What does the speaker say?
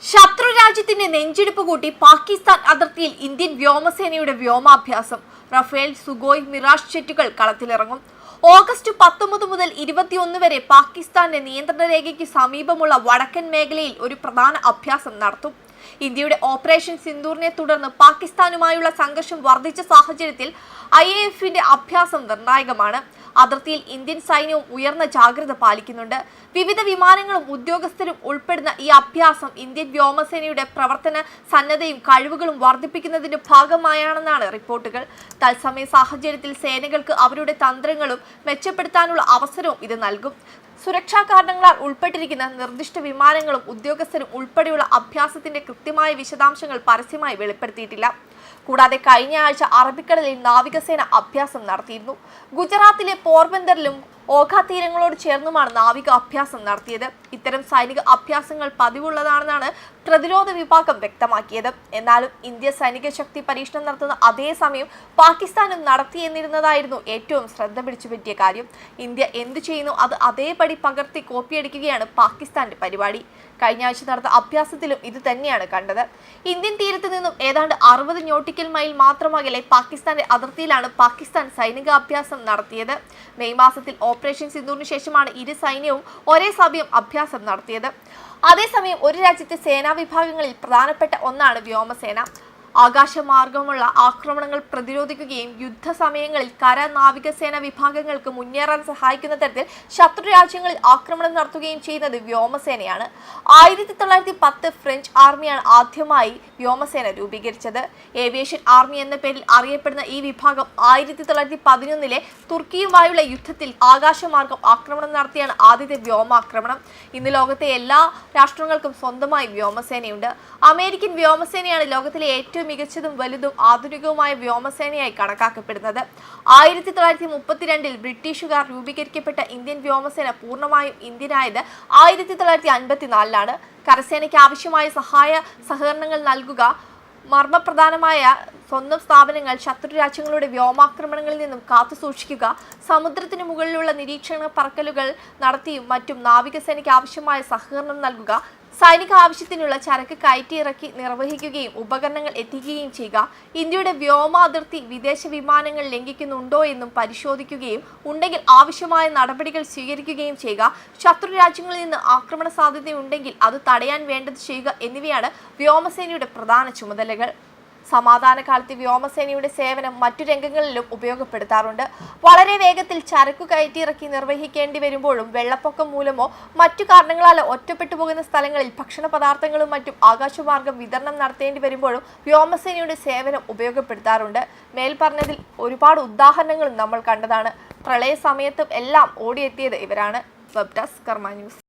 ശത്രു രാജ്യത്തിന്റെ നെഞ്ചിടിപ്പ് കൂട്ടി പാകിസ്ഥാൻ അതിർത്തിയിൽ ഇന്ത്യൻ വ്യോമസേനയുടെ വ്യോമാഭ്യാസം. റഫേൽ, സുഖോയ്, മിറാഷ് ജെറ്റുകൾ കളത്തിലിറങ്ങും. ഓഗസ്റ്റ് 19 മുതൽ 21 വരെ പാകിസ്ഥാന്റെ നിയന്ത്രണ രേഖയ്ക്ക് സമീപമുള്ള വടക്കൻ മേഖലയിൽ ഒരു പ്രധാന അഭ്യാസം നടത്തും. ഇന്ത്യയുടെ ഓപ്പറേഷൻ സിന്ദൂറിനെ തുടർന്ന് പാകിസ്ഥാനുമായുള്ള സംഘർഷം വർദ്ധിച്ച സാഹചര്യത്തിൽ IAFന്റെ അഭ്യാസം നിർണായകമാണ്. അതിർത്തിയിൽ ഇന്ത്യൻ സൈന്യവും ഉയർന്ന ജാഗ്രത പാലിക്കുന്നുണ്ട്. വിവിധ വിമാനങ്ങളും ഉദ്യോഗസ്ഥരും ഉൾപ്പെടുന്ന ഈ അഭ്യാസം ഇന്ത്യൻ വ്യോമസേനയുടെ പ്രവർത്തന സന്നദ്ധയും കഴിവുകളും വർദ്ധിപ്പിക്കുന്നതിന്റെ ഭാഗമായാണെന്നാണ് റിപ്പോർട്ടുകൾ. തത്സമയ സാഹചര്യത്തിൽ സേനകൾക്ക് അവരുടെ തന്ത്രങ്ങളും മെച്ചപ്പെടുത്താനുള്ള അവസരവും ഇത് നൽകും. സുരക്ഷാ കാരണങ്ങളാൽ ഉൾപ്പെട്ടിരിക്കുന്ന നിർദ്ദിഷ്ട വിമാനങ്ങളും ഉദ്യോഗസ്ഥരും ഉൾപ്പെടെയുള്ള അഭ്യാസത്തിന്റെ കൃത്യമായ വിശദാംശങ്ങൾ പരസ്യമായി വെളിപ്പെടുത്തിയിട്ടില്ല. കൂടാതെ കഴിഞ്ഞ ആഴ്ച അറബിക്കടലിൽ നാവികസേന അഭ്യാസം നടത്തിയിരുന്നു. ഗുജറാത്തിലെ പോർബന്ദറിലും ഓഖ തീരങ്ങളോട് ചേർന്നുമാണ് നാവിക അഭ്യാസം നടത്തിയത്. ഇത്തരം സൈനിക അഭ്യാസങ്ങൾ പതിവുള്ളതാണെന്നാണ് പ്രതിരോധ വിഭാഗം വ്യക്തമാക്കിയത്. എന്നാലും ഇന്ത്യ സൈനിക ശക്തി പരീക്ഷണം നടത്തുന്ന അതേസമയം പാകിസ്ഥാനും നടത്തിയെന്നിരുന്നതായിരുന്നു ഏറ്റവും ശ്രദ്ധ പിടിച്ചുപറ്റിയ കാര്യം. ഇന്ത്യ എന്തു ചെയ്യുന്നു അത് അതേപടി പകർത്തി കോപ്പിയടിക്കുകയാണ് പാകിസ്ഥാന്റെ പരിപാടി. കഴിഞ്ഞ ആഴ്ച നടന്ന അഭ്യാസത്തിലും ഇത് തന്നെയാണ് കണ്ടത്. ഇന്ത്യൻ തീരത്ത് നിന്നും ഏതാണ്ട് 60 നോട്ടിക്കൽ മൈൽ മാത്രമകലെ പാകിസ്ഥാന്റെ അതിർത്തിയിലാണ് പാകിസ്ഥാൻ സൈനിക അഭ്യാസം നടത്തിയത്. മെയ് മാസത്തിൽ ഓപ്പറേഷൻ സിന്ദൂറിന് ശേഷമാണ് ഇരു സൈന്യവും ഒരേ സമയം അഭ്യാസം നടത്തിയത്. അതേസമയം ഒരു രാജ്യത്തെ സേനാ വിഭാഗങ്ങളിൽ പ്രധാനപ്പെട്ട ഒന്നാണ് വ്യോമസേന. ആകാശമാർഗമുള്ള ആക്രമണങ്ങൾ പ്രതിരോധിക്കുകയും യുദ്ധസമയങ്ങളിൽ കര നാവികസേന വിഭാഗങ്ങൾക്ക് മുന്നേറാൻ സഹായിക്കുന്ന തരത്തിൽ ശത്രു രാജ്യങ്ങളിൽ ആക്രമണം നടത്തുകയും ചെയ്യുന്നത് വ്യോമസേനയാണ്. 1910 ഫ്രഞ്ച് ആർമിയാണ് ആദ്യമായി വ്യോമസേന രൂപീകരിച്ചത്. ഏവിയേഷൻ ആർമി എന്ന പേരിൽ അറിയപ്പെടുന്ന ഈ വിഭാഗം 1911 തുർക്കിയുമായുള്ള യുദ്ധത്തിൽ ആകാശമാർഗം ആക്രമണം നടത്തിയാണ് ആദ്യത്തെ വ്യോമാക്രമണം. ഇന്ന് ലോകത്തെ എല്ലാ രാഷ്ട്രങ്ങൾക്കും സ്വന്തമായി വ്യോമസേനയുണ്ട്. അമേരിക്കൻ വ്യോമസേനയാണ് ലോകത്തിലെ ഏറ്റവും മികച്ചതും വലുതും ആധുനികവുമായ വ്യോമസേനയായി കണക്കാക്കപ്പെടുന്നത്. 1932 ബ്രിട്ടീഷുകാർ രൂപീകരിക്കപ്പെട്ട ഇന്ത്യൻ വ്യോമസേന പൂർണ്ണമായും ഇന്ത്യനായത് 1954 കരസേനയ്ക്ക് ആവശ്യമായ സഹകരണങ്ങൾ നൽകുക, മർമ്മപ്രധാനമായ സ്വന്തം സ്ഥാപനങ്ങൾ ശത്രു രാജ്യങ്ങളുടെ വ്യോമാക്രമണങ്ങളിൽ നിന്നും കാത്തു സൂക്ഷിക്കുക, സമുദ്രത്തിനു മുകളിലുള്ള നിരീക്ഷണ പറക്കലുകൾ നടത്തിയും മറ്റും നാവികസേനയ്ക്ക് ആവശ്യമായ സഹകരണം നൽകുക, സൈനിക ആവശ്യത്തിനുള്ള ചരക്ക് കയറ്റിയിറക്കി നിർവഹിക്കുകയും ഉപകരണങ്ങൾ എത്തിക്കുകയും ചെയ്യുക, ഇന്ത്യയുടെ വ്യോമാതിർത്തി വിദേശ വിമാനങ്ങൾ ലംഘിക്കുന്നുണ്ടോ എന്നും പരിശോധിക്കുകയും ഉണ്ടെങ്കിൽ ആവശ്യമായ നടപടികൾ സ്വീകരിക്കുകയും ചെയ്യുക, ശത്രു രാജ്യങ്ങളിൽ നിന്ന് ആക്രമണ സാധ്യതയുണ്ടെങ്കിൽ അത് തടയാൻ വേണ്ടത് ചെയ്യുക എന്നിവയാണ് വ്യോമസേനയുടെ പ്രധാന ചുമതലകൾ. സമാധാന കാലത്ത് വ്യോമസേനയുടെ സേവനം മറ്റു രംഗങ്ങളിലും ഉപയോഗപ്പെടുത്താറുണ്ട്. വളരെ വേഗത്തിൽ ചരക്കു കയറ്റിയിറക്കി നിർവഹിക്കേണ്ടി വരുമ്പോഴും വെള്ളപ്പൊക്കം മൂലമോ മറ്റു കാരണങ്ങളാലോ ഒറ്റപ്പെട്ടു പോകുന്ന സ്ഥലങ്ങളിൽ ഭക്ഷണ പദാർത്ഥങ്ങളും മറ്റും ആകാശമാർഗം വിതരണം നടത്തേണ്ടി വരുമ്പോഴും വ്യോമസേനയുടെ സേവനം ഉപയോഗപ്പെടുത്താറുണ്ട്. മേൽപ്പറഞ്ഞതിൽ ഒരുപാട് ഉദാഹരണങ്ങളും നമ്മൾ കണ്ടതാണ്. പ്രളയ സമയത്തും എല്ലാം ഓടിയെത്തിയത് ഇവരാണ്. വെബ് ഡെസ്ക് കർമ്മ ന്യൂസ്.